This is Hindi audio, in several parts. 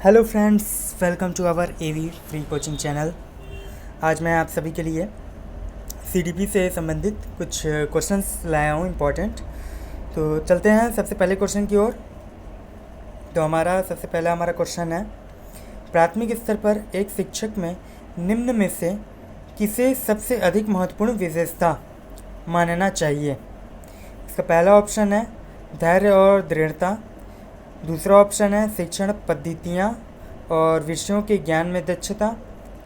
Hello friends, welcome to our AV free coaching channel. आज मैं आप सभी के लिए सीडीपी से संबंधित कुछ क्वेश्चंस लाया हूँ इम्पोर्टेंट। तो चलते हैं सबसे पहले क्वेश्चन की ओर। तो सबसे पहला हमारा क्वेश्चन है, प्राथमिक स्तर पर एक शिक्षक में निम्न में से किसे सबसे अधिक महत्वपूर्ण विशेषता मानना चाहिए। इसका पहला ऑप्शन है धैर्य और दृढ़ता, दूसरा ऑप्शन है शिक्षण पद्धतियाँ और विषयों के ज्ञान में दक्षता,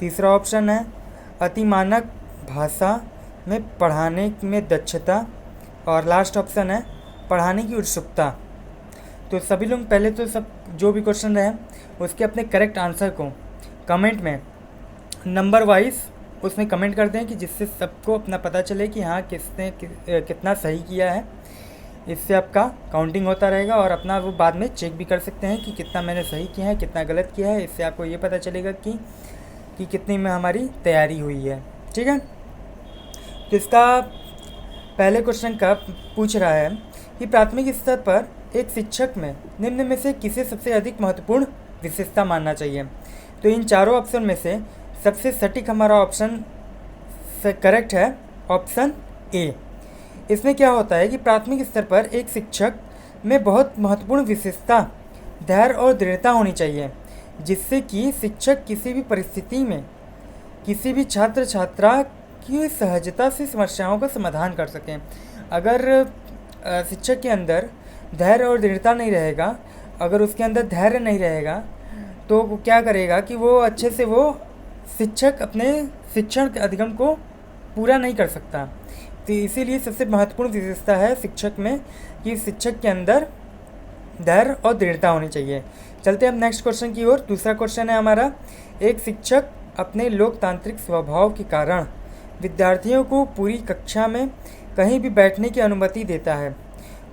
तीसरा ऑप्शन है अतिमानक भाषा में पढ़ाने में दक्षता और लास्ट ऑप्शन है पढ़ाने की उत्सुकता। तो सभी लोग पहले तो सब जो भी क्वेश्चन रहे उसके अपने करेक्ट आंसर को कमेंट में नंबर वाइज उसमें कमेंट कर दें कि जिससे सबको अपना पता चले कि हाँ किसने कितना सही किया है। इससे आपका काउंटिंग होता रहेगा और अपना वो बाद में चेक भी कर सकते हैं कि कितना मैंने सही किया है, कितना गलत किया है। इससे आपको ये पता चलेगा कि कितनी में हमारी तैयारी हुई है। ठीक है, तो इसका पहले क्वेश्चन का पूछ रहा है कि प्राथमिक स्तर पर एक शिक्षक में निम्न में से किसे सबसे अधिक महत्वपूर्ण विशेषता मानना चाहिए। तो इन चारों ऑप्शन में से सबसे सटीक हमारा ऑप्शन करेक्ट है ऑप्शन ए। इसमें क्या होता है कि प्राथमिक स्तर पर एक शिक्षक में बहुत महत्वपूर्ण विशेषता धैर्य और दृढ़ता होनी चाहिए, जिससे कि शिक्षक किसी भी परिस्थिति में किसी भी छात्र छात्रा की सहजता से समस्याओं का समाधान कर सकें। अगर शिक्षक के अंदर धैर्य और दृढ़ता नहीं रहेगा, अगर उसके अंदर धैर्य नहीं रहेगा, तो वो क्या करेगा कि वो अच्छे से वो शिक्षक अपने शिक्षण के अधिगम को पूरा नहीं कर सकता। तो इसीलिए सबसे महत्वपूर्ण विशेषता है शिक्षक में कि शिक्षक के अंदर धैर्य और दृढ़ता होनी चाहिए। चलते हैं अब नेक्स्ट क्वेश्चन की ओर। दूसरा क्वेश्चन है हमारा, एक शिक्षक अपने लोकतांत्रिक स्वभाव के कारण विद्यार्थियों को पूरी कक्षा में कहीं भी बैठने की अनुमति देता है।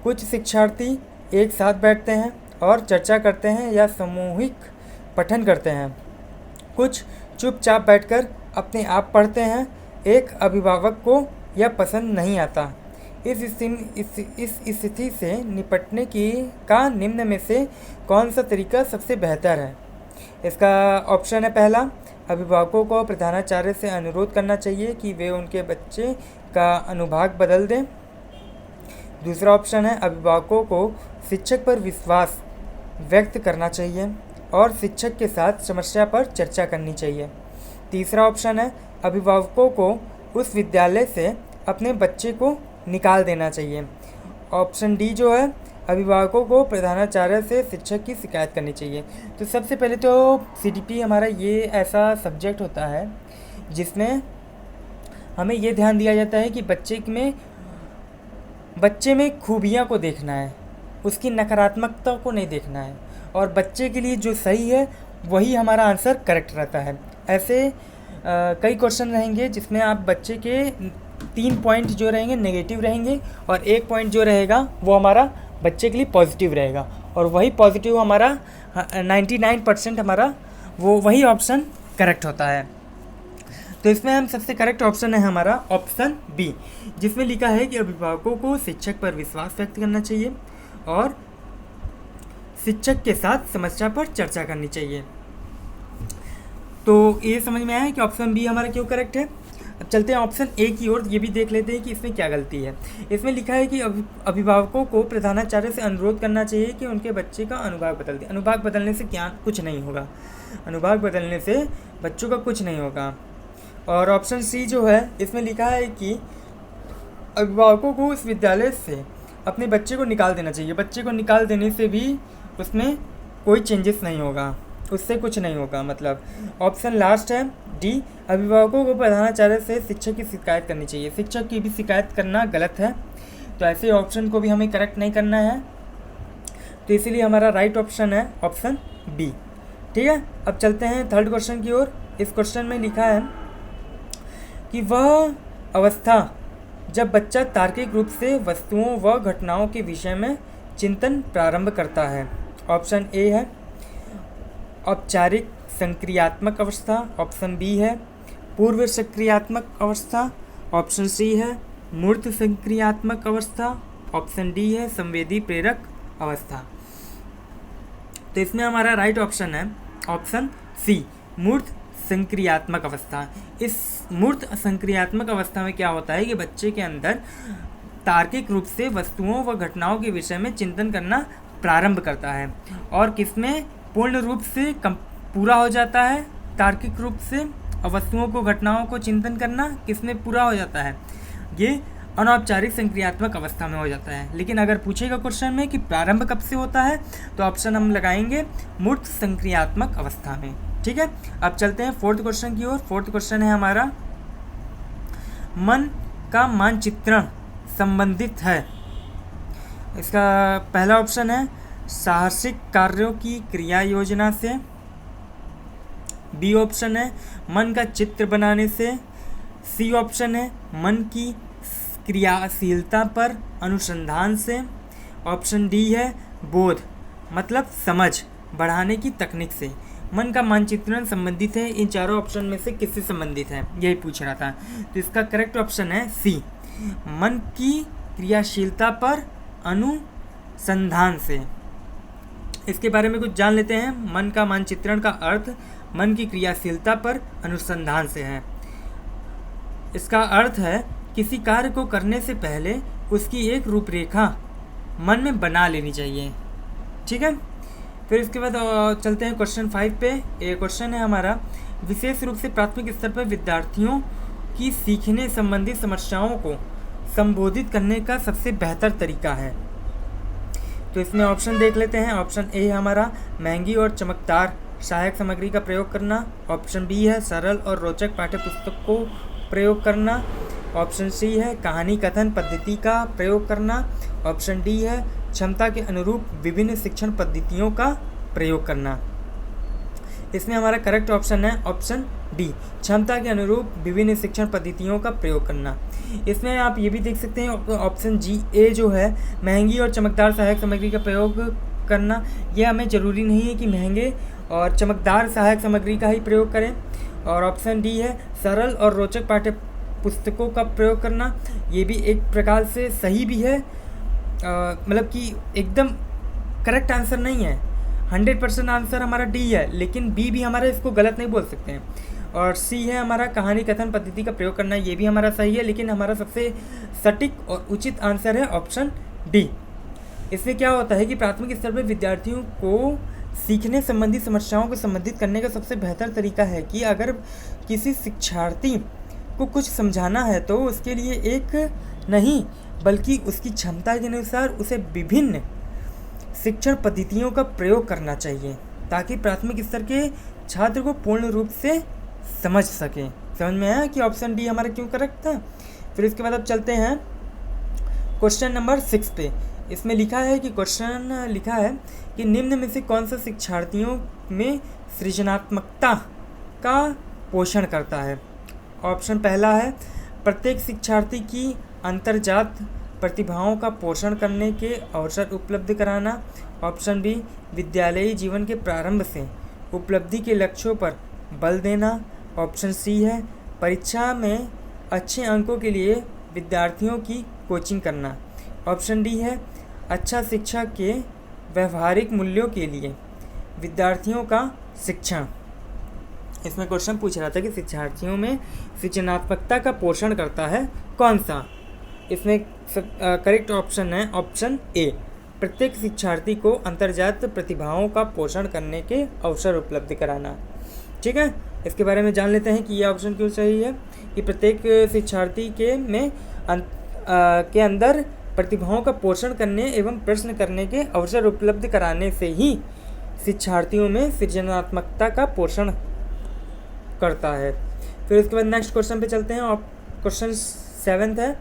कुछ शिक्षार्थी एक साथ बैठते हैं और चर्चा करते हैं या सामूहिक पठन करते हैं, कुछ चुपचाप बैठकर अपने आप पढ़ते हैं। एक अभिभावक को यह पसंद नहीं आता। इस स्थिति से निपटने का निम्न में से कौन सा तरीका सबसे बेहतर है। इसका ऑप्शन है पहला, अभिभावकों को प्रधानाचार्य से अनुरोध करना चाहिए कि वे उनके बच्चे का अनुभाग बदल दें। दूसरा ऑप्शन है, अभिभावकों को शिक्षक पर विश्वास व्यक्त करना चाहिए और शिक्षक के साथ समस्या पर चर्चा करनी चाहिए। तीसरा ऑप्शन है, अभिभावकों को उस विद्यालय से अपने बच्चे को निकाल देना चाहिए। ऑप्शन डी जो है, अभिभावकों को प्रधानाचार्य से शिक्षक की शिकायत करनी चाहिए। तो सबसे पहले तो सीडीपी हमारा ये ऐसा सब्जेक्ट होता है जिसमें हमें ये ध्यान दिया जाता है कि बच्चे में खूबियाँ को देखना है, उसकी नकारात्मकता को नहीं देखना है, और बच्चे के लिए जो सही है वही हमारा आंसर करेक्ट रहता है। ऐसे कई क्वेश्चन रहेंगे जिसमें आप बच्चे के 3 पॉइंट जो रहेंगे नेगेटिव रहेंगे और 1 पॉइंट जो रहेगा वो हमारा बच्चे के लिए पॉजिटिव रहेगा, और वही पॉजिटिव हमारा 99% हमारा वही ऑप्शन करेक्ट होता है। तो इसमें हम सबसे करेक्ट ऑप्शन है हमारा ऑप्शन बी, जिसमें लिखा है कि अभिभावकों को शिक्षक पर विश्वास व्यक्त करना चाहिए और शिक्षक के साथ समस्या पर चर्चा करनी चाहिए। तो ये समझ में आया है कि ऑप्शन बी हमारा क्यों करेक्ट है। अब चलते हैं ऑप्शन ए की ओर, ये भी देख लेते हैं कि इसमें क्या गलती है। इसमें लिखा है कि अभिभावकों को प्रधानाचार्य से अनुरोध करना चाहिए कि उनके बच्चे का अनुभाग बदल दें। अनुभाग बदलने से क्या कुछ नहीं होगा, अनुभाग बदलने से बच्चों का कुछ नहीं होगा। और ऑप्शन सी जो है, इसमें लिखा है कि अभिभावकों को उस विद्यालय से अपने बच्चे को निकाल देना चाहिए। बच्चे को निकाल देने से भी उसमें कोई चेंजेस नहीं होगा, उससे कुछ नहीं होगा। मतलब ऑप्शन लास्ट है डी, अभिभावकों को प्रधानाचार्य से शिक्षक की शिकायत करनी चाहिए। शिक्षक की भी शिकायत करना गलत है, तो ऐसे ऑप्शन को भी हमें करेक्ट नहीं करना है। तो इसीलिए हमारा राइट ऑप्शन है ऑप्शन बी। ठीक है, अब चलते हैं थर्ड क्वेश्चन की ओर। इस क्वेश्चन में लिखा है कि वह अवस्था जब बच्चा तार्किक रूप से वस्तुओं व घटनाओं के विषय में चिंतन प्रारंभ करता है। ऑप्शन ए है औपचारिक संक्रियात्मक अवस्था, ऑप्शन बी है पूर्व सक्रियात्मक अवस्था, ऑप्शन सी है मूर्त संक्रियात्मक अवस्था, ऑप्शन डी है संवेदी प्रेरक अवस्था। तो इसमें हमारा राइट ऑप्शन है ऑप्शन सी मूर्त संक्रियात्मक अवस्था। इस मूर्त संक्रियात्मक अवस्था में क्या होता है कि बच्चे के अंदर तार्किक रूप से वस्तुओं व घटनाओं के विषय में चिंतन करना प्रारंभ करता है, और किसमें पूर्ण रूप से पूरा हो जाता है, तार्किक रूप से वस्तुओं को घटनाओं को चिंतन करना किसमें पूरा हो जाता है, ये अनौपचारिक संक्रियात्मक अवस्था में हो जाता है। लेकिन अगर पूछेगा क्वेश्चन में कि प्रारंभ कब से होता है, तो ऑप्शन हम लगाएंगे मूर्त संक्रियात्मक अवस्था में। ठीक है, अब चलते हैं फोर्थ क्वेश्चन की ओर। फोर्थ क्वेश्चन है हमारा, मन का मानचित्रण संबंधित है। इसका पहला ऑप्शन है साहसिक कार्यों की क्रिया योजना से, बी ऑप्शन है मन का चित्र बनाने से, सी ऑप्शन है मन की क्रियाशीलता पर अनुसंधान से, ऑप्शन डी है बोध मतलब समझ बढ़ाने की तकनीक से। मन का मानचित्रण संबंधित है, इन चारों ऑप्शन में से किससे संबंधित है, यही पूछ रहा था। तो इसका करेक्ट ऑप्शन है सी मन की क्रियाशीलता पर अनुसंधान से। इसके बारे में कुछ जान लेते हैं। मन का मानचित्रण का अर्थ मन की क्रियाशीलता पर अनुसंधान से है। इसका अर्थ है किसी कार्य को करने से पहले उसकी एक रूपरेखा मन में बना लेनी चाहिए। ठीक है, फिर इसके बाद चलते हैं क्वेश्चन 5 पे। ये क्वेश्चन है हमारा, विशेष रूप से प्राथमिक स्तर पर विद्यार्थियों की सीखने संबंधी समस्याओं को संबोधित करने का सबसे बेहतर तरीका है। तो इसमें ऑप्शन देख लेते हैं। ऑप्शन ए है हमारा महंगी और चमकदार सहायक सामग्री का प्रयोग करना, ऑप्शन बी है सरल और रोचक पाठ्य पुस्तक को प्रयोग करना, ऑप्शन सी है कहानी कथन पद्धति का प्रयोग करना, ऑप्शन डी है क्षमता के अनुरूप विभिन्न शिक्षण पद्धतियों का प्रयोग करना। इसमें हमारा करेक्ट ऑप्शन है ऑप्शन डी, क्षमता के अनुरूप विभिन्न शिक्षण पद्धतियों का प्रयोग करना। इसमें आप ये भी देख सकते हैं ऑप्शन जी ए जो है महंगी और चमकदार सहायक सामग्री का प्रयोग करना, यह हमें ज़रूरी नहीं है कि महंगे और चमकदार सहायक सामग्री का ही प्रयोग करें। और ऑप्शन डी है सरल और रोचक पाठ्य पुस्तकों का प्रयोग करना, ये भी एक प्रकार से सही भी है, मतलब कि एकदम करेक्ट आंसर नहीं है। 100% आंसर हमारा डी है, लेकिन बी भी हमारा इसको गलत नहीं बोल सकते हैं। और सी है हमारा कहानी कथन पद्धति का प्रयोग करना, ये भी हमारा सही है, लेकिन हमारा सबसे सटीक और उचित आंसर है ऑप्शन डी। इसमें क्या होता है कि प्राथमिक स्तर पर विद्यार्थियों को सीखने संबंधी समस्याओं को संबंधित करने का सबसे बेहतर तरीका है कि अगर किसी शिक्षार्थी को कुछ समझाना है तो उसके लिए एक नहीं बल्कि उसकी क्षमता के अनुसार उसे विभिन्न शिक्षण पद्धतियों का प्रयोग करना चाहिए, ताकि प्राथमिक स्तर के छात्र को पूर्ण रूप से समझ सके। समझ में आया कि ऑप्शन डी हमारा क्यों करेक्ट था। फिर इसके बाद अब चलते हैं क्वेश्चन नंबर 6 पे। इसमें लिखा है कि क्वेश्चन लिखा है कि निम्न में से कौन सा शिक्षार्थियों में सृजनात्मकता का पोषण करता है। ऑप्शन पहला है प्रत्येक शिक्षार्थी की अंतर्जात प्रतिभाओं का पोषण करने के अवसर उपलब्ध कराना, ऑप्शन बी विद्यालयी जीवन के प्रारंभ से उपलब्धि के लक्ष्यों पर बल देना, ऑप्शन सी है परीक्षा में अच्छे अंकों के लिए विद्यार्थियों की कोचिंग करना, ऑप्शन डी है अच्छा शिक्षा के व्यवहारिक मूल्यों के लिए विद्यार्थियों का शिक्षण। इसमें क्वेश्चन पूछ रहा था कि शिक्षार्थियों में सृजनात्मकता का पोषण करता है कौन सा। इसमें करेक्ट ऑप्शन है ऑप्शन ए, प्रत्येक शिक्षार्थी को अंतर्जात प्रतिभाओं का पोषण करने के अवसर उपलब्ध कराना। ठीक है, इसके बारे में जान लेते हैं कि यह ऑप्शन क्यों सही है कि प्रत्येक शिक्षार्थी के अंदर प्रतिभाओं का पोषण करने एवं प्रश्न करने के अवसर उपलब्ध कराने से ही शिक्षार्थियों में सृजनात्मकता का पोषण करता है। फिर उसके बाद नेक्स्ट क्वेश्चन पे चलते हैं और क्वेश्चन 7 है।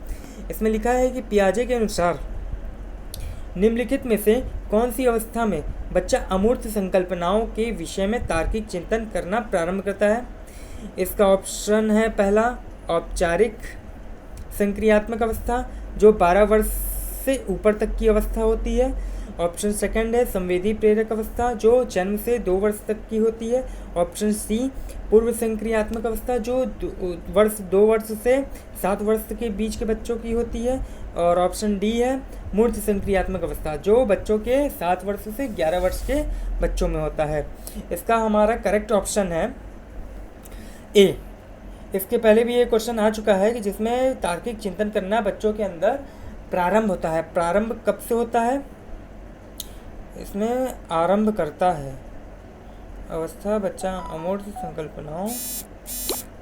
इसमें लिखा है कि पियाजे के अनुसार निम्नलिखित में से कौन सी अवस्था में बच्चा अमूर्त संकल्पनाओं के विषय में तार्किक चिंतन करना प्रारंभ करता है। इसका ऑप्शन है पहला औपचारिक संक्रियात्मक अवस्था, जो 12 वर्ष से ऊपर तक की अवस्था होती है, ऑप्शन सेकंड है संवेदी प्रेरक अवस्था जो जन्म से 2 वर्ष तक की होती है। ऑप्शन सी पूर्व संक्रियात्मक अवस्था जो 2 वर्ष से 7 वर्ष के बीच के बच्चों की होती है। और ऑप्शन डी है मूर्त संक्रियात्मक अवस्था जो बच्चों के 7 वर्ष से 11 वर्ष के बच्चों में होता है। इसका हमारा करेक्ट ऑप्शन है ए। इसके पहले भी ये क्वेश्चन आ चुका है कि जिसमें तार्किक चिंतन करना बच्चों के अंदर प्रारंभ होता है। प्रारंभ कब से होता है? इसमें आरंभ करता है अवस्था बच्चा अमूर्त संकल्पनाओं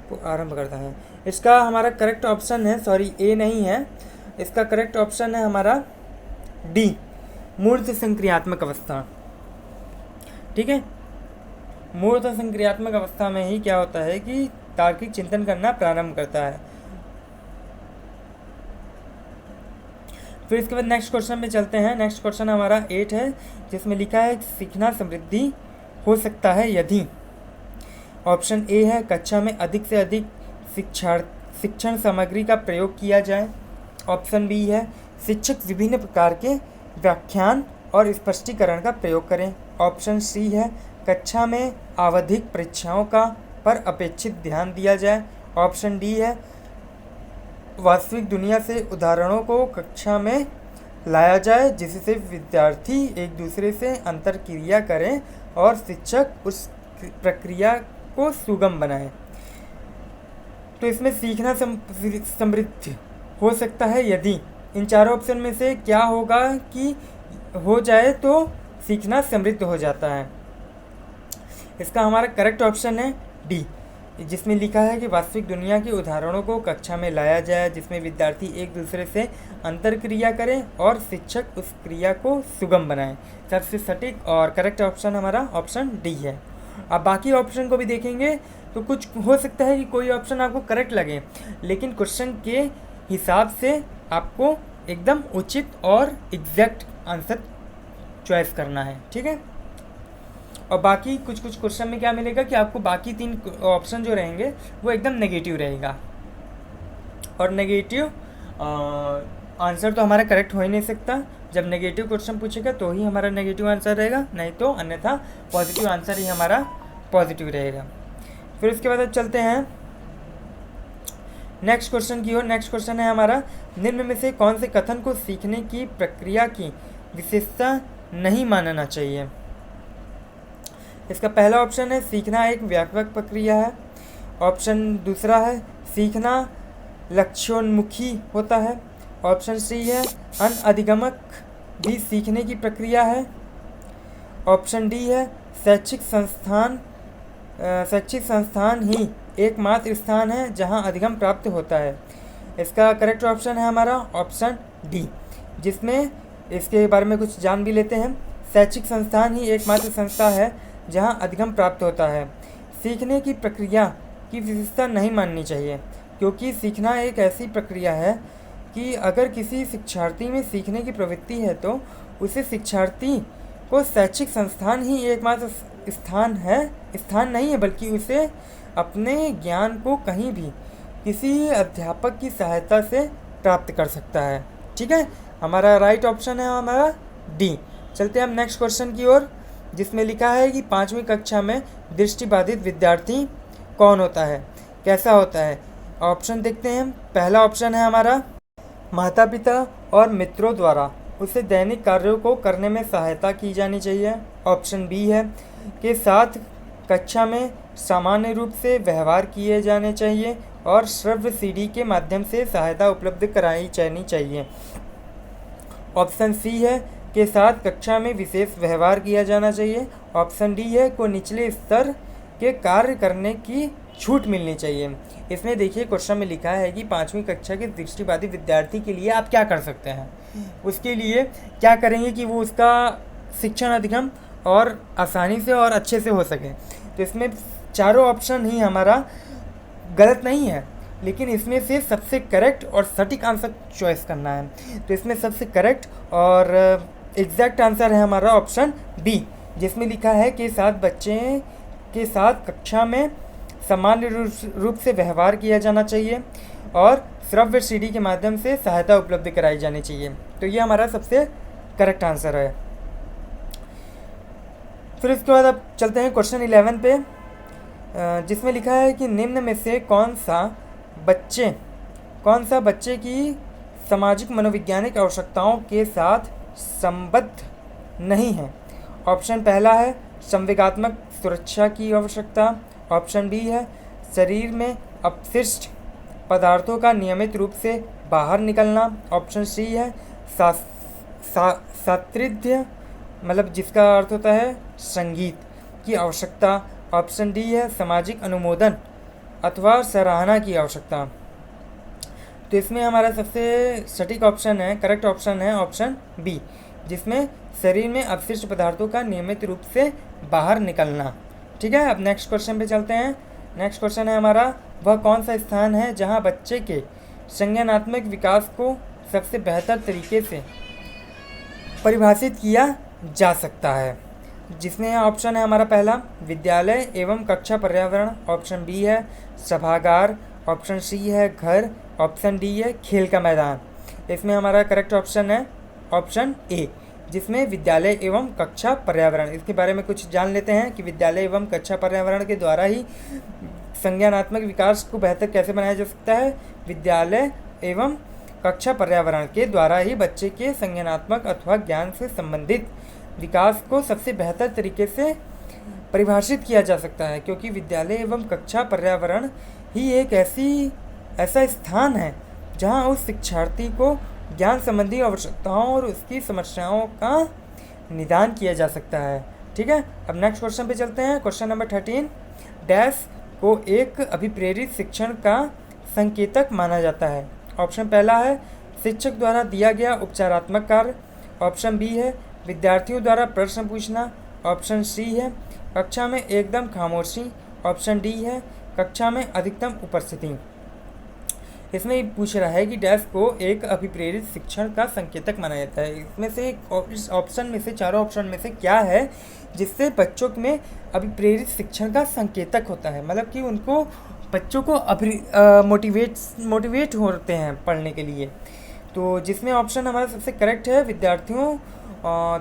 को आरंभ करता है। इसका हमारा करेक्ट ऑप्शन है, सॉरी ए नहीं है, इसका करेक्ट ऑप्शन है हमारा डी मूर्त संक्रियात्मक अवस्था। ठीक है, मूर्त संक्रियात्मक अवस्था में ही क्या होता है कि तार्किक चिंतन करना प्रारंभ करता है। फिर इसके बाद नेक्स्ट क्वेश्चन में चलते हैं। नेक्स्ट क्वेश्चन हमारा 8 है जिसमें लिखा है सीखना समृद्धि हो सकता है यदि। ऑप्शन ए है कक्षा में अधिक से अधिक शिक्षण सामग्री का प्रयोग किया जाए। ऑप्शन बी है शिक्षक विभिन्न प्रकार के व्याख्यान और स्पष्टीकरण का प्रयोग करें। ऑप्शन सी है कक्षा में आवधिक परीक्षाओं का पर अपेक्षित ध्यान दिया जाए। ऑप्शन डी है वास्तविक दुनिया से उदाहरणों को कक्षा में लाया जाए जिससे विद्यार्थी एक दूसरे से अंतर्क्रिया करें और शिक्षक उस प्रक्रिया को सुगम बनाए। तो इसमें सीखना समृद्ध हो सकता है यदि इन चारों ऑप्शन में से क्या होगा कि हो जाए तो सीखना समृद्ध हो जाता है। इसका हमारा करेक्ट ऑप्शन है डी जिसमें लिखा है कि वास्तविक दुनिया के उदाहरणों को कक्षा में लाया जाए जिसमें विद्यार्थी एक दूसरे से अंतर्क्रिया करें और शिक्षक उस क्रिया को सुगम बनाएं। सबसे सटीक और करेक्ट ऑप्शन हमारा ऑप्शन डी है। अब बाकी ऑप्शन को भी देखेंगे तो कुछ हो सकता है कि कोई ऑप्शन आपको करेक्ट लगे, लेकिन क्वेश्चन के हिसाब से आपको एकदम उचित और एग्जैक्ट आंसर चॉइस करना है। ठीक है, और बाकी कुछ क्वेश्चन में क्या मिलेगा कि आपको बाकी 3 ऑप्शन जो रहेंगे वो एकदम नेगेटिव रहेगा, और नेगेटिव आंसर तो हमारा करेक्ट हो ही नहीं सकता। जब नेगेटिव क्वेश्चन पूछेगा तो ही हमारा नेगेटिव आंसर रहेगा, नहीं तो अन्यथा पॉजिटिव आंसर ही हमारा पॉजिटिव रहेगा। फिर उसके बाद अब चलते हैं नेक्स्ट क्वेश्चन की ओर। नेक्स्ट क्वेश्चन है हमारा निम्न में से कौन से कथन को सीखने की प्रक्रिया की विशेषता नहीं मानना चाहिए। इसका पहला ऑप्शन है सीखना एक व्यापक प्रक्रिया है। ऑप्शन दूसरा है सीखना लक्ष्योन्मुखी होता है। ऑप्शन सी है अनधिगमक भी सीखने की प्रक्रिया है। ऑप्शन डी है शैक्षिक संस्थान ही एकमात्र स्थान है जहां अधिगम प्राप्त होता है। इसका करेक्ट ऑप्शन है हमारा ऑप्शन डी जिसमें इसके बारे में कुछ जान भी लेते हैं। शैक्षिक संस्थान ही एकमात्र संस्था है जहां अधिगम प्राप्त होता है। सीखने की प्रक्रिया की विशेषता नहीं माननी चाहिए क्योंकि सीखना एक ऐसी प्रक्रिया है कि अगर किसी शिक्षार्थी में सीखने की प्रवृत्ति है तो उसे शिक्षार्थी को शैक्षिक संस्थान ही एकमात्र स्थान नहीं है, बल्कि उसे अपने ज्ञान को कहीं भी किसी अध्यापक की सहायता से प्राप्त कर सकता है। ठीक है, हमारा राइट ऑप्शन है हमारा डी। चलते हैं हम नेक्स्ट क्वेश्चन की ओर जिसमें लिखा है कि 5वीं कक्षा में दृष्टिबाधित विद्यार्थी कौन होता है, कैसा होता है। ऑप्शन देखते हैं। पहला ऑप्शन है हमारा माता पिता और मित्रों द्वारा उसे दैनिक कार्यों को करने में सहायता की जानी चाहिए। ऑप्शन बी है के साथ कक्षा में सामान्य रूप से व्यवहार किए जाने चाहिए और श्रव्य सीढ़ी के माध्यम से सहायता उपलब्ध कराई जानी चाहिए। ऑप्शन सी है के साथ कक्षा में विशेष व्यवहार किया जाना चाहिए। ऑप्शन डी है को निचले स्तर के कार्य करने की छूट मिलनी चाहिए। इसमें देखिए क्वेश्चन में लिखा है कि 5वीं कक्षा के दृष्टिबाधित विद्यार्थी के लिए आप क्या कर सकते हैं। उसके लिए क्या करेंगे कि वो उसका शिक्षण अधिगम और आसानी से और अच्छे से हो सके। तो इसमें चारों ऑप्शन ही हमारा गलत नहीं है, लेकिन इसमें से सबसे करेक्ट और सटीक आंसर चॉइस करना है। तो इसमें सबसे करेक्ट और एग्जैक्ट आंसर है हमारा ऑप्शन बी जिसमें लिखा है कि 7 बच्चे के साथ कक्षा में सामान्य रूप से व्यवहार किया जाना चाहिए और श्रव्य सीढ़ी के माध्यम से सहायता उपलब्ध कराई जानी चाहिए। तो ये हमारा सबसे करेक्ट आंसर है। फिर इसके बाद अब चलते हैं क्वेश्चन 11 पे, जिसमें लिखा है कि निम्न में से कौन सा बच्चे की सामाजिक मनोवैज्ञानिक आवश्यकताओं के साथ संबद्ध नहीं है। ऑप्शन पहला है संवेगात्मक सुरक्षा की आवश्यकता। ऑप्शन बी है शरीर में अपशिष्ट पदार्थों का नियमित रूप से बाहर निकलना। ऑप्शन सी है सात्रिध्य, मतलब जिसका अर्थ होता है संगीत की आवश्यकता। ऑप्शन डी है सामाजिक अनुमोदन अथवा सराहना की आवश्यकता। तो इसमें हमारा सबसे सटीक ऑप्शन है, करेक्ट ऑप्शन है ऑप्शन बी, जिसमें शरीर में अपशिष्ट पदार्थों का नियमित रूप से बाहर निकलना। ठीक है, अब नेक्स्ट क्वेश्चन पे चलते हैं। नेक्स्ट क्वेश्चन है हमारा, वह कौन सा स्थान है जहां बच्चे के संज्ञानात्मक विकास को सबसे बेहतर तरीके से परिभाषित किया जा सकता है। जिसमें ऑप्शन है हमारा पहला विद्यालय एवं कक्षा पर्यावरण। ऑप्शन बी है सभागार। ऑप्शन सी है घर। ऑप्शन डी है खेल का मैदान। इसमें हमारा करेक्ट ऑप्शन है ऑप्शन ए, जिसमें विद्यालय एवं कक्षा पर्यावरण। इसके बारे में कुछ जान लेते हैं कि विद्यालय एवं कक्षा पर्यावरण के द्वारा ही संज्ञानात्मक विकास को बेहतर कैसे बनाया जा सकता है। विद्यालय एवं कक्षा पर्यावरण के द्वारा ही बच्चे के संज्ञानात्मक अथवा ज्ञान से संबंधित विकास को सबसे बेहतर तरीके से परिभाषित किया जा सकता है, क्योंकि विद्यालय एवं कक्षा पर्यावरण ही एक ऐसा स्थान है जहां उस शिक्षार्थी को ज्ञान संबंधी आवश्यकताओं और उसकी समस्याओं का निदान किया जा सकता है। ठीक है, अब नेक्स्ट क्वेश्चन पे चलते हैं। क्वेश्चन नंबर 13, डैश को एक अभिप्रेरित शिक्षण का संकेतक माना जाता है। ऑप्शन पहला है शिक्षक द्वारा दिया गया उपचारात्मक कार्य। ऑप्शन बी है विद्यार्थियों द्वारा प्रश्न पूछना। ऑप्शन सी है कक्षा में एकदम खामोशी। ऑप्शन डी है कक्षा में अधिकतम उपस्थिति। इसमें पूछ रहा है कि डैश को एक अभिप्रेरित शिक्षण का संकेतक माना जाता है। इसमें से इस ऑप्शन में से, चारों ऑप्शन में से क्या है जिससे बच्चों में अभिप्रेरित शिक्षण का संकेतक होता है, मतलब कि उनको बच्चों को मोटिवेट होते हैं पढ़ने के लिए। तो जिसमें ऑप्शन हमारा सबसे करेक्ट है विद्यार्थियों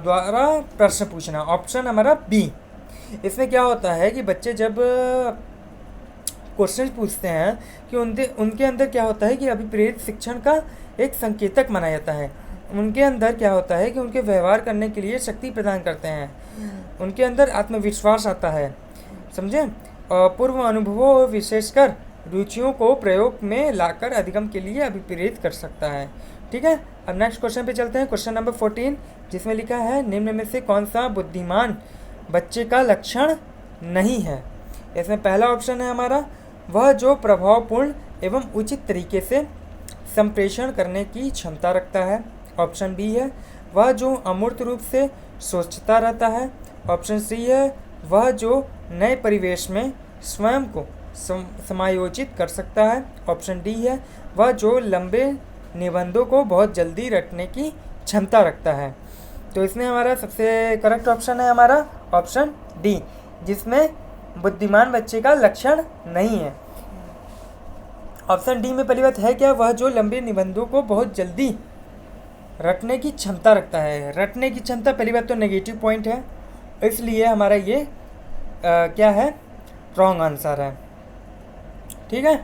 द्वारा प्रश्न पूछना, ऑप्शन हमारा बी। इसमें क्या होता है कि बच्चे जब क्वेश्चन पूछते हैं कि उनके अंदर क्या होता है कि अभिप्रेरित शिक्षण का एक संकेतक माना जाता है। उनके अंदर क्या होता है कि उनके व्यवहार करने के लिए शक्ति प्रदान करते हैं, उनके अंदर आत्मविश्वास आता है, समझे, पूर्व अनुभवों और विशेषकर रुचियों को प्रयोग में लाकर अधिगम के लिए अभिप्रेरित कर सकता है। ठीक है, अब नेक्स्ट क्वेश्चन पे चलते हैं। क्वेश्चन नंबर 14, जिसमें लिखा है निम्न में से कौन सा बुद्धिमान बच्चे का लक्षण नहीं है। इसमें पहला ऑप्शन है हमारा वह जो प्रभावपूर्ण एवं उचित तरीके से संप्रेषण करने की क्षमता रखता है। ऑप्शन बी है वह जो अमूर्त रूप से सोचता रहता है। ऑप्शन सी है वह जो नए परिवेश में स्वयं को समायोजित कर सकता है। ऑप्शन डी है वह जो लंबे निबंधों को बहुत जल्दी रटने की क्षमता रखता है। तो इसमें हमारा सबसे करेक्ट ऑप्शन है हमारा ऑप्शन डी, जिसमें बुद्धिमान बच्चे का लक्षण नहीं है। ऑप्शन डी में पहली बात है क्या, वह जो लंबे निबंधों को बहुत जल्दी रटने की क्षमता रखता है। रटने की क्षमता पहली बात तो नेगेटिव पॉइंट है, इसलिए हमारा ये क्या है, रॉन्ग आंसर है। ठीक है,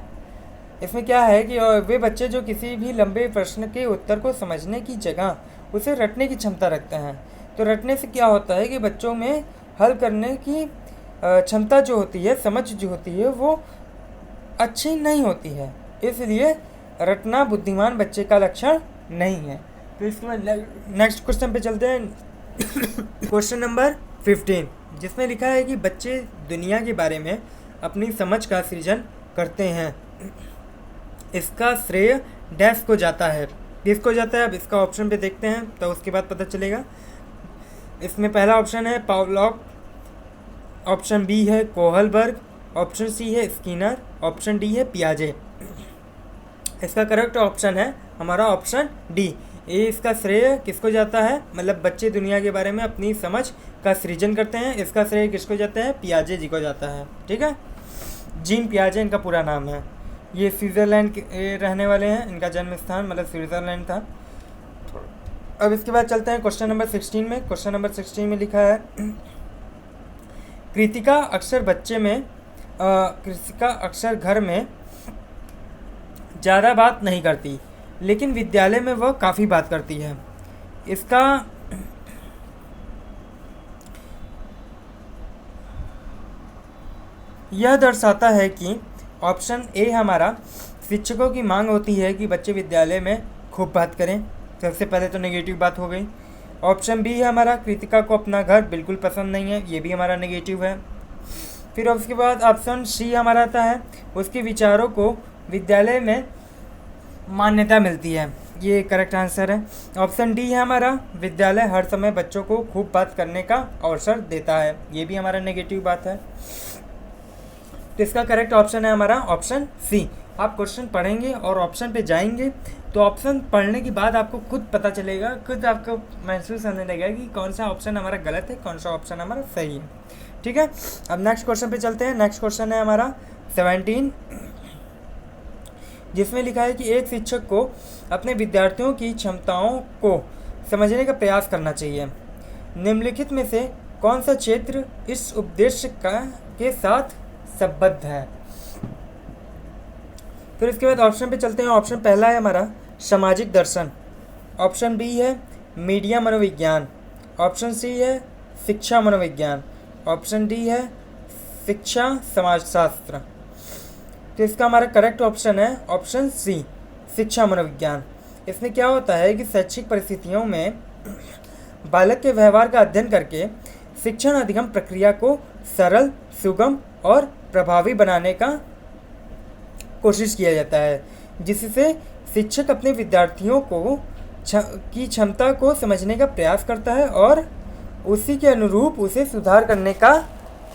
इसमें क्या है कि वे बच्चे जो किसी भी लंबे प्रश्न के उत्तर को समझने की जगह उसे रटने की क्षमता रखते हैं। तो रटने से क्या होता है कि बच्चों में हल करने की क्षमता जो होती है, समझ जो होती है, वो अच्छी नहीं होती है, इसलिए रटना बुद्धिमान बच्चे का लक्षण नहीं है। तो इसमें नेक्स्ट क्वेश्चन पे चलते हैं। क्वेश्चन नंबर 15, जिसमें लिखा है कि बच्चे दुनिया के बारे में अपनी समझ का सृजन करते हैं, इसका श्रेय डैश को जाता है। किसको जाता है, अब इसका ऑप्शन पे देखते हैं तो उसके बाद पता चलेगा। इसमें पहला ऑप्शन है पावलॉक। ऑप्शन बी है कोहलबर्ग। ऑप्शन सी है स्किनर। ऑप्शन डी है पियाजे। इसका करेक्ट ऑप्शन है हमारा ऑप्शन डी। ये इसका श्रेय किसको जाता है, मतलब बच्चे दुनिया के बारे में अपनी समझ का सृजन करते हैं, इसका श्रेय किसको जाता है, पियाजे जी को जाता है। ठीक है, जीन पियाजे इनका पूरा नाम है। ये स्विट्ज़रलैंड के रहने वाले हैं, इनका जन्म स्थान मतलब स्विट्ज़रलैंड था। अब इसके बाद चलते हैं क्वेश्चन नंबर 16 में। क्वेश्चन नंबर 16 में लिखा है कृतिका अक्सर घर में ज़्यादा बात नहीं करती, लेकिन विद्यालय में वह काफ़ी बात करती है। इसका यह दर्शाता है कि ऑप्शन ए हमारा, शिक्षकों की मांग होती है कि बच्चे विद्यालय में खूब बात करें। सबसे पहले तो नेगेटिव बात हो गई। ऑप्शन बी है हमारा, कृतिका को अपना घर बिल्कुल पसंद नहीं है, ये भी हमारा नेगेटिव है। फिर उसके बाद ऑप्शन सी हमारा आता है, उसके विचारों को विद्यालय में मान्यता मिलती है, ये करेक्ट आंसर है। ऑप्शन डी है हमारा, विद्यालय हर समय बच्चों को खूब बात करने का अवसर देता है, ये भी हमारा नेगेटिव बात है। तो इसका करेक्ट ऑप्शन है हमारा ऑप्शन सी। आप क्वेश्चन पढ़ेंगे और ऑप्शन पे जाएंगे तो ऑप्शन पढ़ने के बाद आपको खुद पता चलेगा, खुद आपको महसूस होने लगेगा कि कौन सा ऑप्शन हमारा गलत है, कौन सा ऑप्शन हमारा सही है। ठीक है, अब नेक्स्ट क्वेश्चन पे चलते हैं। नेक्स्ट क्वेश्चन है हमारा 17, जिसमें लिखा है कि एक शिक्षक को अपने विद्यार्थियों की क्षमताओं को समझने का प्रयास करना चाहिए। निम्नलिखित में से कौन सा क्षेत्र इस उद्देश्य के साथ संबद्ध है? फिर इसके बाद ऑप्शन पे चलते हैं। ऑप्शन पहला है हमारा सामाजिक दर्शन, ऑप्शन बी है मीडिया मनोविज्ञान, ऑप्शन सी है शिक्षा मनोविज्ञान, ऑप्शन डी है शिक्षा समाजशास्त्र। तो इसका हमारा करेक्ट ऑप्शन है ऑप्शन सी, शिक्षा मनोविज्ञान। इसमें क्या होता है कि शैक्षिक परिस्थितियों में बालक के व्यवहार का अध्ययन करके शिक्षण अधिगम प्रक्रिया को सरल, सुगम और प्रभावी बनाने का कोशिश किया जाता है, जिससे शिक्षक अपने विद्यार्थियों को की क्षमता को समझने का प्रयास करता है और उसी के अनुरूप उसे सुधार करने का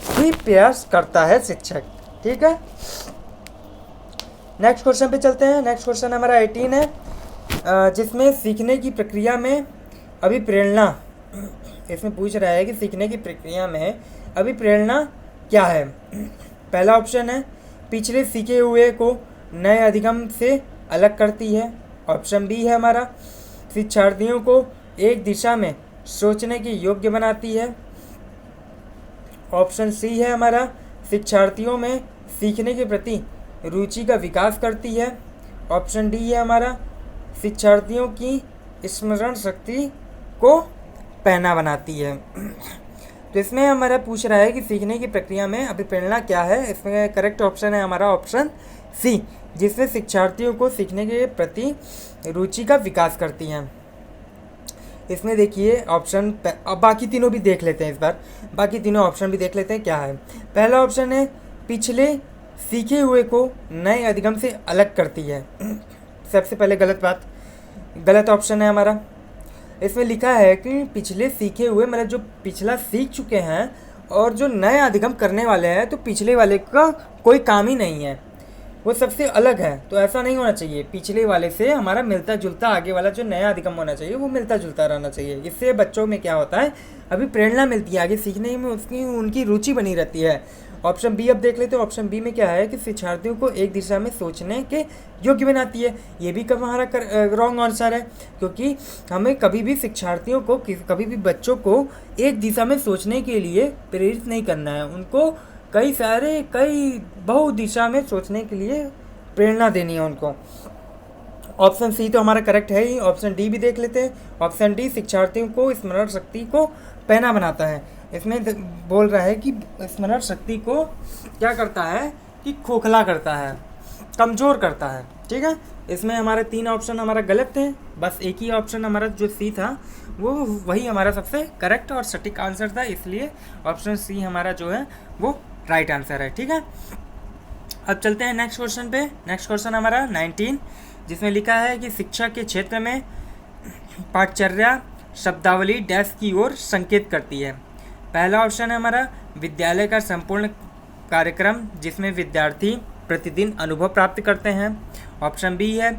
भी प्रयास करता है शिक्षक। ठीक है, नेक्स्ट क्वेश्चन पे चलते हैं। नेक्स्ट क्वेश्चन हमारा 18 है, जिसमें सीखने की प्रक्रिया में अभिप्रेरणा, इसमें पूछ रहा है कि सीखने की प्रक्रिया में अभिप्रेरणा क्या है। पहला ऑप्शन है पिछले सीखे हुए को नए अधिगम से अलग करती है, ऑप्शन बी है हमारा शिक्षार्थियों को एक दिशा में सोचने के योग्य बनाती है, ऑप्शन सी है हमारा शिक्षार्थियों में सीखने के प्रति रुचि का विकास करती है, ऑप्शन डी है हमारा शिक्षार्थियों की स्मरण शक्ति को पैना बनाती है। तो इसमें हमारा पूछ रहा है कि सीखने की प्रक्रिया में अभिप्रेरणा क्या है। इसमें करेक्ट ऑप्शन है हमारा ऑप्शन सी, जिसमें शिक्षार्थियों को सीखने के प्रति रुचि का विकास करती हैं। इसमें देखिए ऑप्शन, अब बाकी तीनों भी देख लेते हैं, इस बार बाकी तीनों ऑप्शन भी देख लेते हैं क्या है। पहला ऑप्शन है पिछले सीखे हुए को नए अधिगम से अलग करती है, सबसे पहले गलत ऑप्शन है हमारा। इसमें लिखा है कि पिछले सीखे हुए मतलब जो पिछला सीख चुके हैं और जो नए अधिगम करने वाले हैं, तो पिछले वाले का कोई काम ही नहीं है, वो सबसे अलग है। तो ऐसा नहीं होना चाहिए, पिछले वाले से हमारा मिलता जुलता आगे वाला जो नया अधिगम होना चाहिए वो मिलता जुलता रहना चाहिए। इससे बच्चों में क्या होता है, अभी प्रेरणा मिलती है, आगे सीखने में उनकी रुचि बनी रहती है। ऑप्शन बी अब देख लेते हैं। ऑप्शन बी में क्या है कि शिक्षार्थियों को एक दिशा में सोचने के योग्य बनाती है, ये भी हमारा रॉन्ग आंसर है, क्योंकि हमें कभी भी शिक्षार्थियों को कभी भी बच्चों को एक दिशा में सोचने के लिए प्रेरित नहीं करना है, उनको कई बहु दिशा में सोचने के लिए प्रेरणा देनी है उनको। ऑप्शन सी तो हमारा करेक्ट है ही। ऑप्शन डी भी देख लेते हैं। ऑप्शन डी शिक्षार्थियों को स्मरण शक्ति को पैना बनाता है। इसमें बोल रहा है कि स्मरण शक्ति को क्या करता है कि खोखला करता है, कमज़ोर करता है। ठीक है, इसमें हमारे 3 ऑप्शन हमारा गलत थे, बस एक ही ऑप्शन हमारा जो सी था वो वही हमारा सबसे करेक्ट और सटीक आंसर था, इसलिए ऑप्शन सी हमारा जो है वो राइट आंसर है। ठीक है, अब चलते हैं नेक्स्ट क्वेश्चन पे। नेक्स्ट क्वेश्चन हमारा 19, जिसमें लिखा है कि शिक्षा के क्षेत्र में पाठचर्या शब्दावली डैश की ओर संकेत करती है। पहला ऑप्शन है हमारा विद्यालय का संपूर्ण कार्यक्रम जिसमें विद्यार्थी प्रतिदिन अनुभव प्राप्त करते हैं, ऑप्शन बी है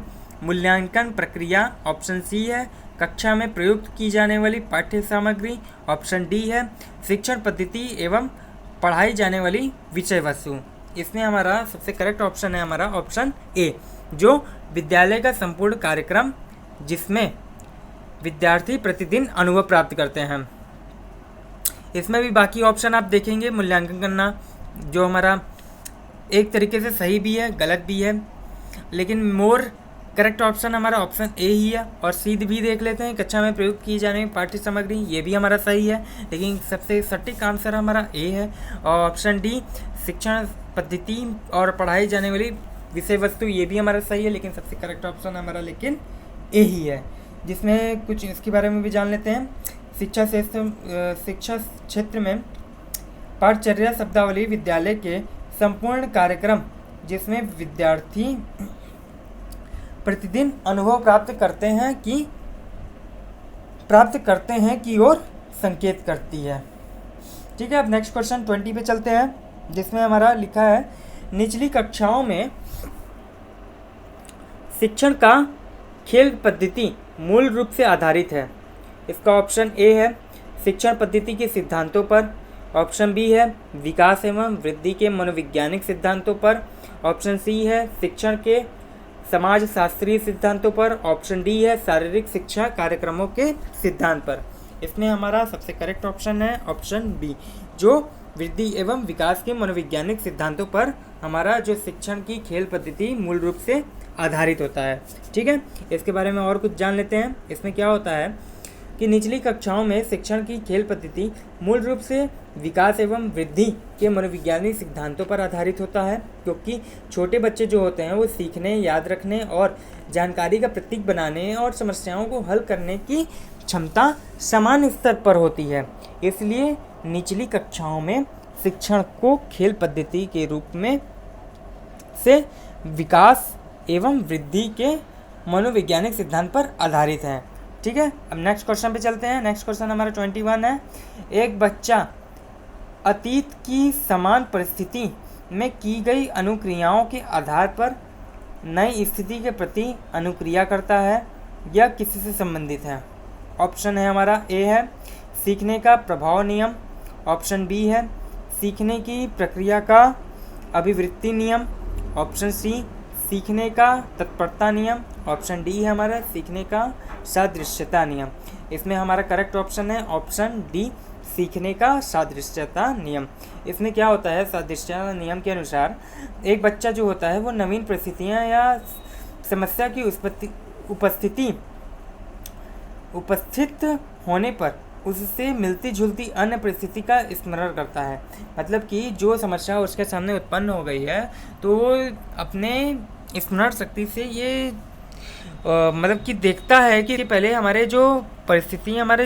मूल्यांकन प्रक्रिया, ऑप्शन सी है कक्षा में प्रयुक्त की जाने वाली पाठ्य सामग्री, ऑप्शन डी है शिक्षण पद्धति एवं पढ़ाई जाने वाली विषय वस्तु। इसमें हमारा सबसे करेक्ट ऑप्शन है हमारा ऑप्शन ए, जो विद्यालय का संपूर्ण कार्यक्रम जिसमें विद्यार्थी प्रतिदिन अनुभव प्राप्त करते हैं। इसमें भी बाकी ऑप्शन आप देखेंगे मूल्यांकन करना, जो हमारा एक तरीके से सही भी है गलत भी है, लेकिन मोर करेक्ट ऑप्शन हमारा ऑप्शन ए ही है। और सी भी देख लेते हैं, कक्षा में प्रयोग की जाने वाली पाठ्य सामग्री, ये भी हमारा सही है, लेकिन सबसे सटीक आंसर हमारा ए है। और ऑप्शन डी शिक्षण पद्धति और पढ़ाई जाने वाली विषय वस्तु, ये भी हमारा सही है, लेकिन सबसे करेक्ट ऑप्शन हमारा लेकिन ए ही है। जिसमें कुछ इसके बारे में भी जान लेते हैं। शिक्षा क्षेत्र में पाठचर्या शब्दावली विद्यालय के संपूर्ण कार्यक्रम जिसमें विद्यार्थी प्रतिदिन अनुभव प्राप्त करते हैं की ओर संकेत करती है। ठीक है, अब नेक्स्ट क्वेश्चन 20 पे चलते हैं, जिसमें हमारा लिखा है निचली कक्षाओं में शिक्षण का खेल पद्धति मूल रूप से आधारित है। इसका ऑप्शन ए है शिक्षण पद्धति के सिद्धांतों पर, ऑप्शन बी है विकास एवं वृद्धि के मनोवैज्ञानिक सिद्धांतों पर, ऑप्शन सी है शिक्षण के समाज शास्त्रीय सिद्धांतों पर, ऑप्शन डी है शारीरिक शिक्षा कार्यक्रमों के सिद्धांत पर। इसमें हमारा सबसे करेक्ट ऑप्शन है ऑप्शन बी, जो वृद्धि एवं विकास के मनोवैज्ञानिक सिद्धांतों पर हमारा जो शिक्षण की खेल पद्धति मूल रूप से आधारित होता है। ठीक है, इसके बारे में और कुछ जान लेते हैं। इसमें क्या होता है कि निचली कक्षाओं में शिक्षण की खेल पद्धति मूल रूप से विकास एवं वृद्धि के मनोवैज्ञानिक सिद्धांतों पर आधारित होता है, क्योंकि छोटे बच्चे जो होते हैं वो सीखने, याद रखने और जानकारी का प्रतीक बनाने और समस्याओं को हल करने की क्षमता समान स्तर पर होती है। इसलिए निचली कक्षाओं में शिक्षण को खेल पद्धति के रूप में से विकास एवं वृद्धि के मनोवैज्ञानिक सिद्धांत पर आधारित है। ठीक है, अब नेक्स्ट क्वेश्चन पे चलते हैं। नेक्स्ट क्वेश्चन हमारा 21 है। एक बच्चा अतीत की समान परिस्थिति में की गई अनुक्रियाओं के आधार पर नई स्थिति के प्रति अनुक्रिया करता है या किसी से संबंधित है। ऑप्शन है हमारा ए है सीखने का प्रभाव नियम, ऑप्शन बी है सीखने की प्रक्रिया का अभिवृत्ति नियम, ऑप्शन सी सीखने का तत्परता नियम, ऑप्शन डी है हमारा सीखने का सादृश्यता नियम। इसमें हमारा करेक्ट ऑप्शन है ऑप्शन डी सीखने का सादृश्यता नियम। इसमें क्या होता है, सादृश्यता नियम के अनुसार एक बच्चा जो होता है वो नवीन परिस्थितियाँ या समस्या की उपस्थित होने पर उससे मिलती जुलती अन्य परिस्थिति का स्मरण करता है। मतलब कि जो समस्या उसके सामने उत्पन्न हो गई है तो वो अपने स्मरण शक्ति से ये मतलब कि देखता है कि पहले हमारे परिस्थिति हमारे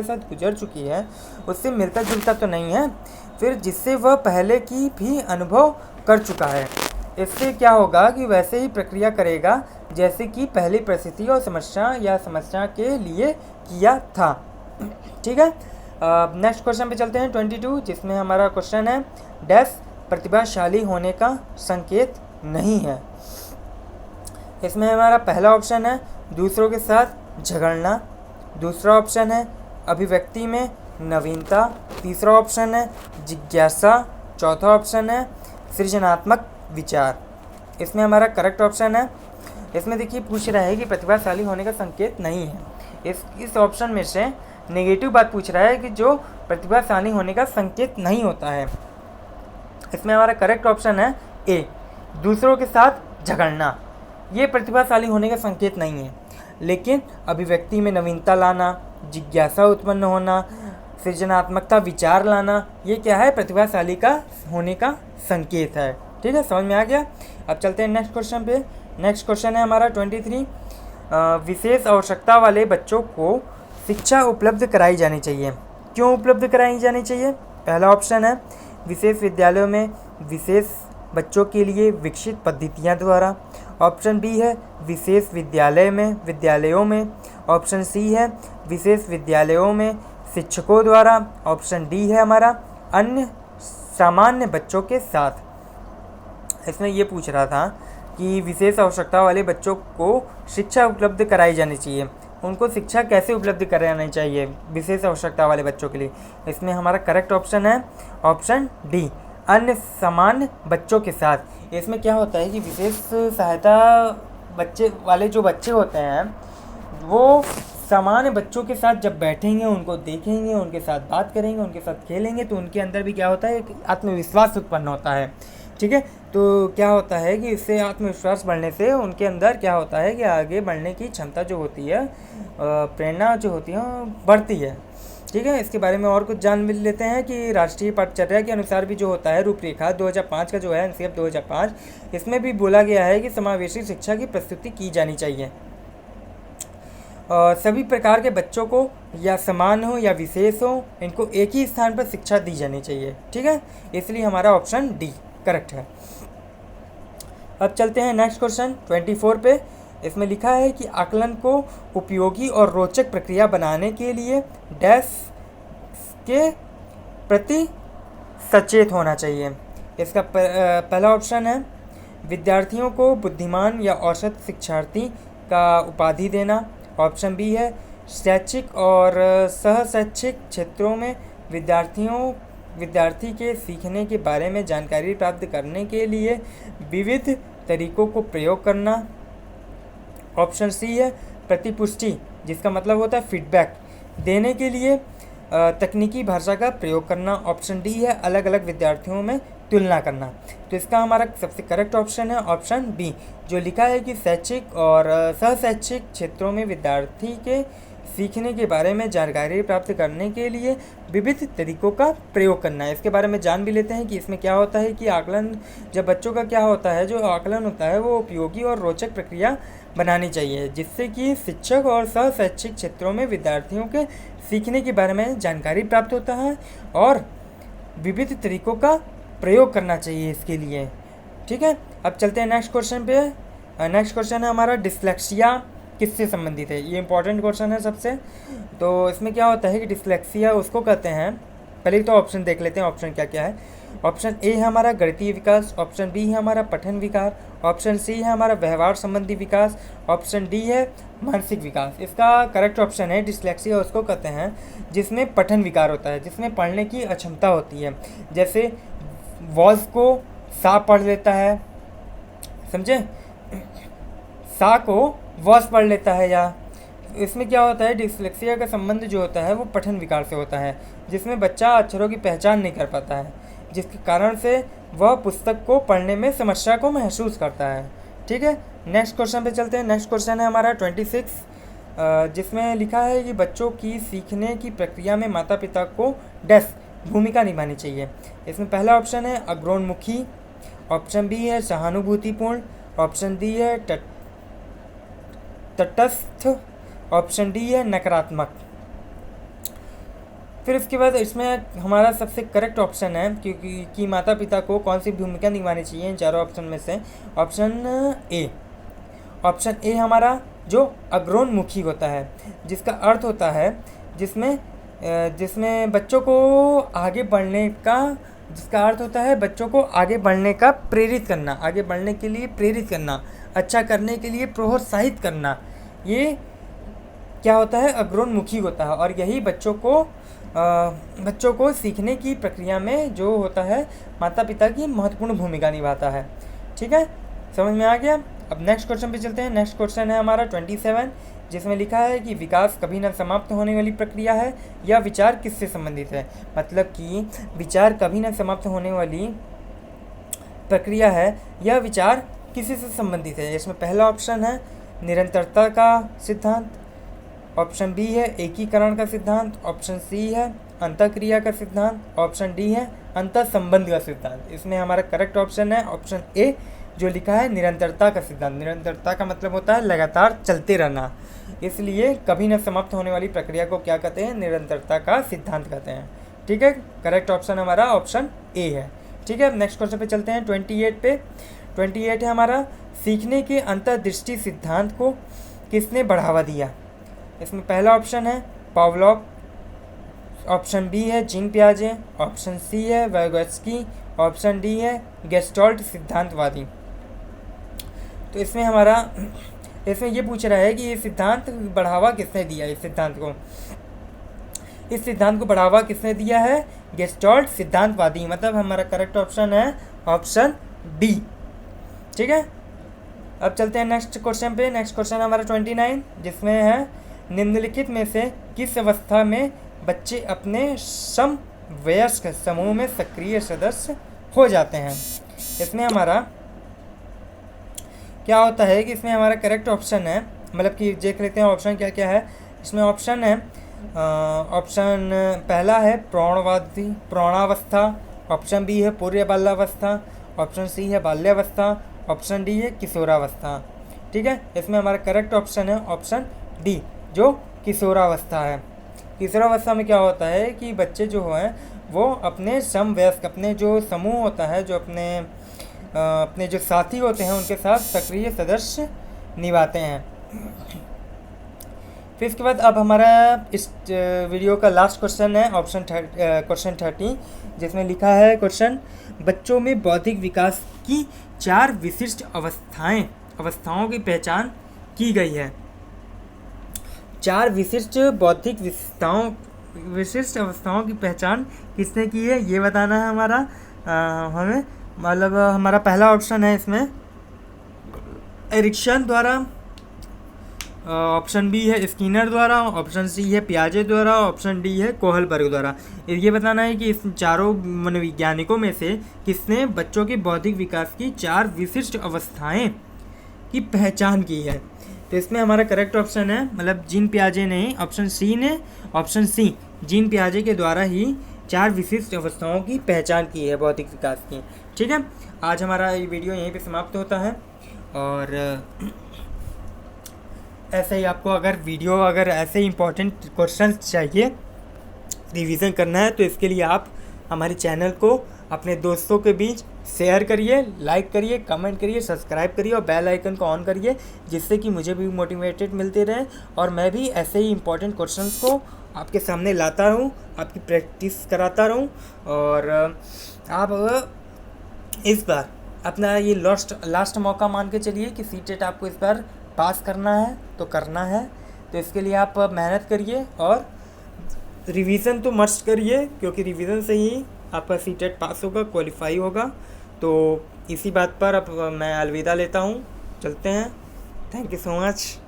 साथ गुजर चुकी है उससे मिलता जुलता तो नहीं है, फिर जिससे वह पहले की भी अनुभव कर चुका है। इससे क्या होगा कि वैसे ही प्रक्रिया करेगा जैसे कि पहली परिस्थिति और समस्या के लिए किया था। ठीक है, नेक्स्ट क्वेश्चन पे चलते हैं 22, जिसमें हमारा क्वेश्चन है डैश प्रतिभाशाली होने का संकेत नहीं है। इसमें हमारा पहला ऑप्शन है दूसरों के साथ झगड़ना, दूसरा ऑप्शन है अभिव्यक्ति में नवीनता, तीसरा ऑप्शन है जिज्ञासा, चौथा ऑप्शन है सृजनात्मक विचार। इसमें हमारा करेक्ट ऑप्शन है, इसमें देखिए पूछ रहा है कि प्रतिभाशाली होने का संकेत नहीं है। इस ऑप्शन में से नेगेटिव बात पूछ रहा है कि जो प्रतिभाशाली होने का संकेत नहीं होता है। इसमें हमारा करेक्ट ऑप्शन है ए दूसरों के साथ झगड़ना। ये प्रतिभाशाली होने का संकेत नहीं है, लेकिन अभिव्यक्ति में नवीनता लाना, जिज्ञासा उत्पन्न होना, सृजनात्मकता विचार लाना, ये क्या है प्रतिभाशाली का होने का संकेत है। ठीक है, समझ में आ गया। अब चलते हैं नेक्स्ट क्वेश्चन पे। नेक्स्ट क्वेश्चन है हमारा 23, विशेष आवश्यकता वाले बच्चों को शिक्षा उपलब्ध कराई जानी चाहिए। क्यों उपलब्ध कराई जानी चाहिए? पहला ऑप्शन है विशेष विद्यालयों में विशेष बच्चों के लिए विकसित पद्धतियाँ द्वारा, ऑप्शन बी है विशेष विद्यालयों में, ऑप्शन सी है विशेष विद्यालयों में शिक्षकों द्वारा, ऑप्शन डी है हमारा अन्य सामान्य बच्चों के साथ। इसमें ये पूछ रहा था कि विशेष आवश्यकता वाले बच्चों को शिक्षा उपलब्ध कराई जानी चाहिए। उनको शिक्षा कैसे उपलब्ध करानी चाहिए विशेष आवश्यकता वाले बच्चों के लिए? इसमें हमारा करेक्ट ऑप्शन है ऑप्शन डी अन्य सामान्य बच्चों के साथ। इसमें क्या होता है कि विशेष सहायता बच्चे होते हैं वो सामान्य बच्चों के साथ जब बैठेंगे, उनको देखेंगे, उनके साथ बात करेंगे, उनके साथ खेलेंगे, तो उनके अंदर भी क्या होता है, एक आत्मविश्वास उत्पन्न होता है। ठीक है, तो क्या होता है कि इससे आत्मविश्वास बढ़ने से उनके अंदर क्या होता है कि आगे बढ़ने की क्षमता जो होती है, प्रेरणा जो होती है वो बढ़ती है। ठीक है, इसके बारे में और कुछ जान भी लेते हैं कि राष्ट्रीय पाठ्यचर्या के अनुसार भी जो होता है रूपरेखा 2005 का जो है, NCF 2005, इसमें भी बोला गया है कि समावेशी शिक्षा की प्रस्तुति की जानी चाहिए और सभी प्रकार के बच्चों को, या समान हो या विशेष हो, इनको एक ही स्थान पर शिक्षा दी जानी चाहिए। ठीक है, इसलिए हमारा ऑप्शन डी करेक्ट है। अब चलते हैं नेक्स्ट क्वेश्चन 24 पे। इसमें लिखा है कि आकलन को उपयोगी और रोचक प्रक्रिया बनाने के लिए डैश के प्रति सचेत होना चाहिए। इसका पहला ऑप्शन है विद्यार्थियों को बुद्धिमान या औसत शिक्षार्थी का उपाधि देना। ऑप्शन बी है शैक्षिक और सह-शैक्षिक क्षेत्रों में विद्यार्थी के सीखने के बारे में जानकारी प्राप्त करने के लिए विविध तरीकों को प्रयोग करना। ऑप्शन सी है प्रतिपुष्टि, जिसका मतलब होता है फीडबैक देने के लिए तकनीकी भाषा का प्रयोग करना। ऑप्शन डी है अलग अलग विद्यार्थियों में तुलना करना। तो इसका हमारा सबसे करेक्ट ऑप्शन है ऑप्शन बी, जो लिखा है कि शैक्षिक और सह-शैक्षिक क्षेत्रों में विद्यार्थी के सीखने के बारे में जानकारी प्राप्त करने के लिए विविध तरीकों का प्रयोग करना है। इसके बारे में जान भी लेते हैं कि इसमें क्या होता है कि आकलन, जब बच्चों का क्या होता है, जो आकलन होता है वो उपयोगी और रोचक प्रक्रिया बनानी चाहिए, जिससे कि शिक्षक और सह-शैक्षिक क्षेत्रों में विद्यार्थियों के सीखने के बारे में जानकारी प्राप्त होता है और विविध तरीकों का प्रयोग करना चाहिए इसके लिए। ठीक है, अब चलते हैं नेक्स्ट क्वेश्चन पे। नेक्स्ट क्वेश्चन है हमारा डिस्लेक्सिया किससे संबंधित है। ये इंपॉर्टेंट क्वेश्चन है सबसे। तो इसमें क्या होता है कि डिस्लेक्सिया उसको कहते हैं, पहले तो ऑप्शन देख लेते हैं ऑप्शन क्या क्या है। ऑप्शन ए है हमारा गणितीय विकास, ऑप्शन बी है हमारा पठन विकार, ऑप्शन सी है हमारा व्यवहार संबंधी विकास, ऑप्शन डी है मानसिक विकास। इसका करेक्ट ऑप्शन है डिस्लेक्सिया उसको कहते हैं जिसमें पठन विकार होता है, जिसमें पढ़ने की अक्षमता होती है। जैसे वॉज को सा पढ़ लेता है, समझे, सा को वॉज पढ़ लेता है। या इसमें क्या होता है, डिस्लेक्सिया का संबंध जो होता है वो पठन विकार से होता है, जिसमें बच्चा अक्षरों की पहचान नहीं कर पाता है, जिसके कारण से वह पुस्तक को पढ़ने में समस्या को महसूस करता है। ठीक है, नेक्स्ट क्वेश्चन पे चलते हैं। नेक्स्ट क्वेश्चन है हमारा 26, जिसमें लिखा है कि बच्चों की सीखने की प्रक्रिया में माता पिता को डैश भूमिका निभानी चाहिए। इसमें पहला ऑप्शन है अग्रोन्मुखी, ऑप्शन बी है सहानुभूतिपूर्ण, ऑप्शन डी है तटस्थ, ऑप्शन डी है नकारात्मक। फिर इसके बाद इसमें हमारा सबसे करेक्ट ऑप्शन है कि माता पिता को कौन सी भूमिका निभानी चाहिए इन चारों ऑप्शन में से। ऑप्शन ए हमारा जो अग्रोन्मुखी होता है, जिसका अर्थ होता है जिसमें बच्चों को आगे बढ़ने का, जिसका अर्थ होता है बच्चों को आगे बढ़ने का प्रेरित करना, आगे बढ़ने के लिए प्रेरित करना, अच्छा करने के लिए प्रोत्साहित करना। ये क्या होता है, अग्रोन्मुखी होता है। और यही बच्चों को सीखने की प्रक्रिया में जो होता है माता पिता की महत्वपूर्ण भूमिका निभाता है। ठीक है, समझ में आ गया। अब नेक्स्ट क्वेश्चन पे चलते हैं। नेक्स्ट क्वेश्चन है हमारा 27, जिसमें लिखा है कि विकास कभी न समाप्त होने वाली प्रक्रिया है, यह विचार किससे संबंधित है। मतलब कि विचार कभी न समाप्त होने वाली प्रक्रिया है, यह विचार किसी से संबंधित है। इसमें पहला ऑप्शन है निरंतरता का सिद्धांत, ऑप्शन बी है एकीकरण का सिद्धांत, ऑप्शन सी है अंतःक्रिया का सिद्धांत, ऑप्शन डी है अंतर संबंध का सिद्धांत। इसमें हमारा करेक्ट ऑप्शन है ऑप्शन ए, जो लिखा है निरंतरता का सिद्धांत। निरंतरता का मतलब होता है लगातार चलते रहना, इसलिए कभी न समाप्त होने वाली प्रक्रिया को क्या कहते हैं, निरंतरता का सिद्धांत कहते हैं। ठीक है, करेक्ट ऑप्शन हमारा ऑप्शन ए है। ठीक है, नेक्स्ट क्वेश्चन पे चलते हैं 28 पे। 28 है हमारा सीखने के अंतर्दृष्टि सिद्धांत को किसने बढ़ावा दिया। इसमें पहला ऑप्शन है पावलोव, ऑप्शन बी है जीन पियाजे, ऑप्शन सी है वाइगोत्स्की, ऑप्शन डी है गेस्टॉल्ट सिद्धांतवादी। तो इसमें ये पूछ रहा है कि ये सिद्धांत बढ़ावा किसने दिया। इस सिद्धांत को बढ़ावा किसने दिया है, गेस्टॉल्ट सिद्धांतवादी। मतलब हमारा करेक्ट ऑप्शन है ऑप्शन डी। ठीक है, अब चलते हैं नेक्स्ट क्वेश्चन पे। नेक्स्ट क्वेश्चन हमारा 29, जिसमें है निम्नलिखित में से किस अवस्था में बच्चे अपने समवयस्क समूह में सक्रिय सदस्य हो जाते हैं? इसमें हमारा क्या होता है कि इसमें हमारा करेक्ट ऑप्शन है, मतलब कि देख लेते हैं ऑप्शन क्या क्या है। इसमें ऑप्शन है, ऑप्शन पहला है प्रौढ़ावस्था, ऑप्शन बी है पूर्व बाल्यावस्था, ऑप्शन सी है बाल्यावस्था, ऑप्शन डी है किशोरावस्था। ठीक है, इसमें हमारा करेक्ट ऑप्शन है ऑप्शन डी, जो किशोरावस्था है। किशोरावस्था में क्या होता है कि बच्चे जो हैं वो अपने समवयस्क, अपने जो समूह होता है, जो अपने जो साथी होते हैं उनके साथ सक्रिय सदस्य निभाते हैं। फिर इसके बाद अब हमारा इस वीडियो का लास्ट क्वेश्चन है क्वेश्चन 30, जिसमें लिखा है क्वेश्चन, बच्चों में बौद्धिक विकास की 4 विशिष्ट अवस्थाओं की पहचान की गई है। 4 विशिष्ट बौद्धिक विशिष्ट अवस्थाओं की पहचान किसने की है, ये बताना है हमारा हमें। मतलब हमारा पहला ऑप्शन है इसमें एरिक्सन द्वारा, ऑप्शन बी है स्किनर द्वारा, ऑप्शन सी है पियाजे द्वारा, ऑप्शन डी है कोहलबर्ग द्वारा। ये बताना है कि इस चारों मनोवैज्ञानिकों में से किसने बच्चों के बौद्धिक विकास की 4 विशिष्ट अवस्थाएं की पहचान की है। तो इसमें हमारा करेक्ट ऑप्शन है, मतलब जीन पियाजे ने, ऑप्शन सी जीन पियाजे के द्वारा ही 4 विशिष्ट अवस्थाओं की पहचान की है बौद्धिक विकास की। ठीक है, आज हमारा ये वीडियो यहीं पे समाप्त होता है। और ऐसे ही आपको अगर ऐसे ही इम्पोर्टेंट क्वेश्चन चाहिए, रिवीजन करना है, तो इसके लिए आप हमारे चैनल को अपने दोस्तों के बीच शेयर करिए, लाइक करिए, कमेंट करिए, सब्सक्राइब करिए और बेल आइकन को ऑन करिए, जिससे कि मुझे भी मोटिवेटेड मिलते रहे और मैं भी ऐसे ही इम्पोर्टेंट क्वेश्चंस को आपके सामने लाता रहूँ, आपकी प्रैक्टिस कराता रहूँ। और आप इस बार अपना ये लास्ट मौका मान के चलिए कि सीटेट आपको इस बार पास करना है तो करना है। तो इसके लिए आप मेहनत करिए और रिवीजन तो मस्ट करिए, क्योंकि रिवीजन से ही आपका सीटेट पास होगा, क्वालिफाई होगा। तो इसी बात पर अब मैं अलविदा लेता हूँ, चलते हैं। Thank you so much.